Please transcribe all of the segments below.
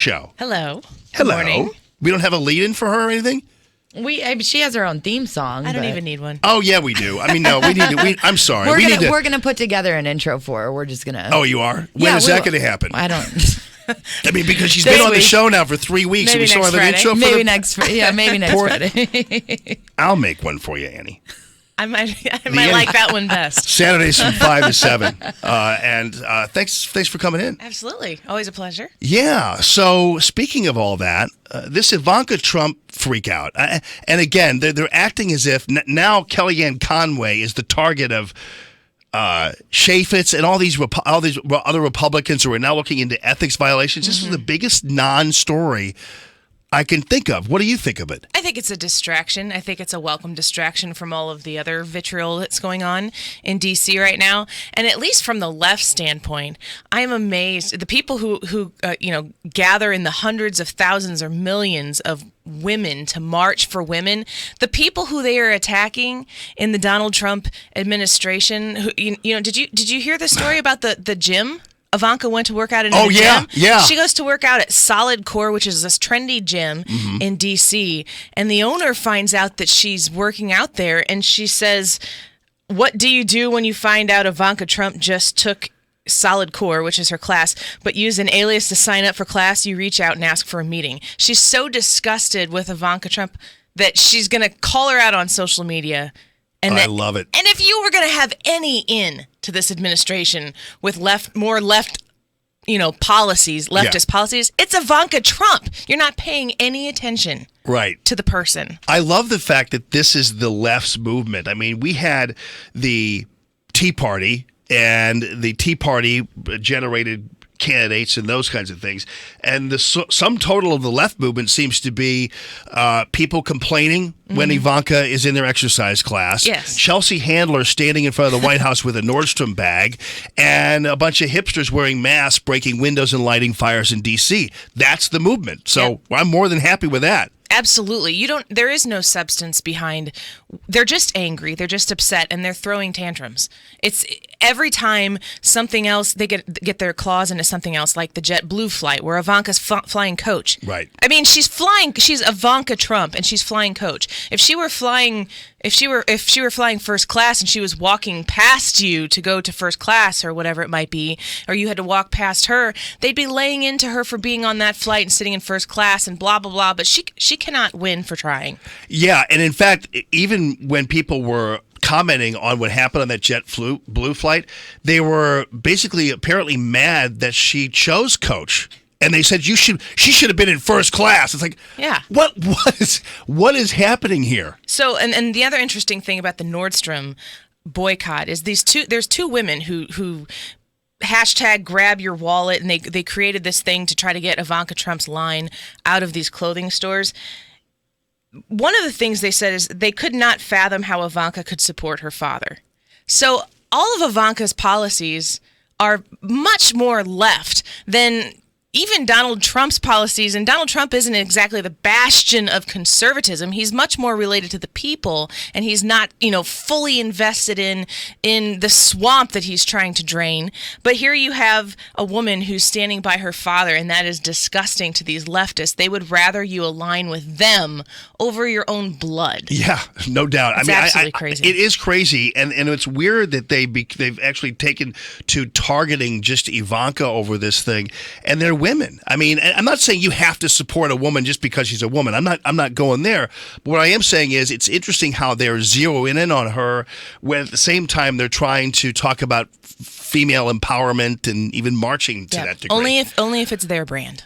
Show. Hello. Hello. Good morning. We don't have a lead-in for her or anything? She has her own theme song. I don't even need one. Oh, yeah, we do. I mean, no, we need to. I'm sorry. We're gonna put together an intro for her. We're just gonna. Oh, you are? When is that going to happen? I don't. I mean, because she's been on the show now for 3 weeks. Maybe so we next still have an intro for maybe next Friday. I'll make one for you, Annie. I might like that one best. Saturdays from 5 to 7. And thanks for coming in. Absolutely. Always a pleasure. Yeah. So speaking of all that, this Ivanka Trump freak out. And again, they're acting as if now Kellyann Conway is the target of Chaffetz and all these other Republicans who are now looking into ethics violations. This is the biggest non-story I can think of. What do you think of it? I think it's a distraction. I think it's a welcome distraction from all of the other vitriol that's going on in D.C. right now. And at least from the left standpoint, I am amazed. The people who gather in the hundreds of thousands or millions of women to march for women, the people who they are attacking in the Donald Trump administration. Did you hear the story about the gym? Ivanka went to work out in a gym. Yeah. She goes to work out at Solid Core, which is this trendy gym in D.C., and the owner finds out that she's working out there, and she says, "What do you do when you find out Ivanka Trump just took Solid Core, which is her class, but used an alias to sign up for class? You reach out and ask for a meeting." She's so disgusted with Ivanka Trump that she's going to call her out on social media. And I love it. And if you were going to have any in to this administration with more left leftist policies, it's Ivanka Trump. You're not paying any attention to the person. I love the fact that this is the left's movement. I mean, we had the Tea Party, and the Tea Party generated candidates and those kinds of things. And the sum total of the left movement seems to be people complaining when Ivanka is in their exercise class. Yes. Chelsea Handler standing in front of the White House with a Nordstrom bag, and a bunch of hipsters wearing masks, breaking windows and lighting fires in D.C. That's the movement. So I'm more than happy with that. Absolutely. There is no substance behind. They're just angry. They're just upset, and they're throwing tantrums. It's every time something else, they get their claws into something else, like the JetBlue flight where Ivanka's flying coach. Right. I mean, she's Ivanka Trump, and she's flying coach. If she were flying first class and she was walking past you to go to first class or whatever it might be, or you had to walk past her, they'd be laying into her for being on that flight and sitting in first class and blah, blah, blah. But she cannot win for trying. Yeah, and in fact, even when people were commenting on what happened on that JetBlue flight, they were basically apparently mad that she chose coach. And they said she should have been in first class. It's like, yeah, what is happening here? So, and the other interesting thing about the Nordstrom boycott is there's two women who hashtag grab your wallet, and they created this thing to try to get Ivanka Trump's line out of these clothing stores. One of the things they said is they could not fathom how Ivanka could support her father. So all of Ivanka's policies are much more left than even Donald Trump's policies, and Donald Trump isn't exactly the bastion of conservatism. He's much more related to the people, and he's not, fully invested in the swamp that he's trying to drain. But here you have a woman who's standing by her father, and that is disgusting to these leftists. They would rather you align with them over your own blood. Yeah, no doubt. It's absolutely crazy. It is crazy, and it's weird that they've actually taken to targeting just Ivanka over this thing, and they're women. I mean, I'm not saying you have to support a woman just because she's a woman. I'm not going there. But what I am saying is it's interesting how they're zeroing in on her when at the same time they're trying to talk about female empowerment and even marching to that degree. Only if it's their brand.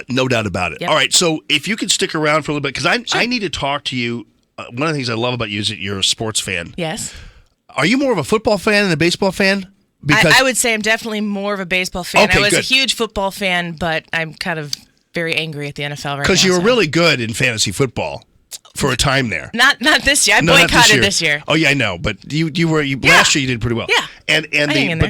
No doubt about it. Yep. All right, so if you could stick around for a little bit, because I need to talk to you. One of the things I love about you is that you're a sports fan. Yes. Are you more of a football fan than a baseball fan? Because I would say I'm definitely more of a baseball fan. Okay, I was good. a huge football fan, but I'm kind of very angry at the NFL right now. Because you were really good in fantasy football for a time there. Not this year. I boycotted this year. Oh yeah, I know. But you were last year you did pretty well. Yeah.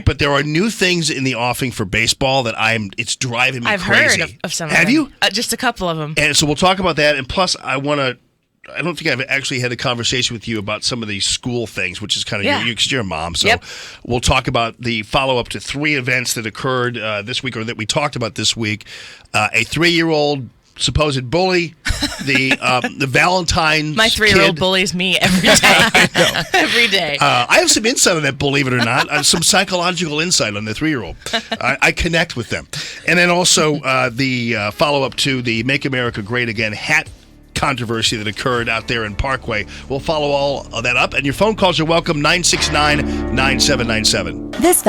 But there are new things in the offing for baseball that it's driving me crazy. I've heard of some of them. Have you? Just a couple of them. And so we'll talk about that. And plus, I want to I don't think I've actually had a conversation with you about some of these school things, which is kind of Yeah. because you're a mom. So Yep. we'll talk about the follow-up to 3 events that occurred this week, or that we talked about this week. A 3-year-old supposed bully, the Valentine's My 3-year-old kid. bullies me every day. Every day. I have some insight on that, believe it or not. Some psychological insight on the 3-year-old. I connect with them. And then also the follow-up to the Make America Great Again hat controversy that occurred out there in Parkway. We'll follow all of that up. And your phone calls are welcome, 969-9797. This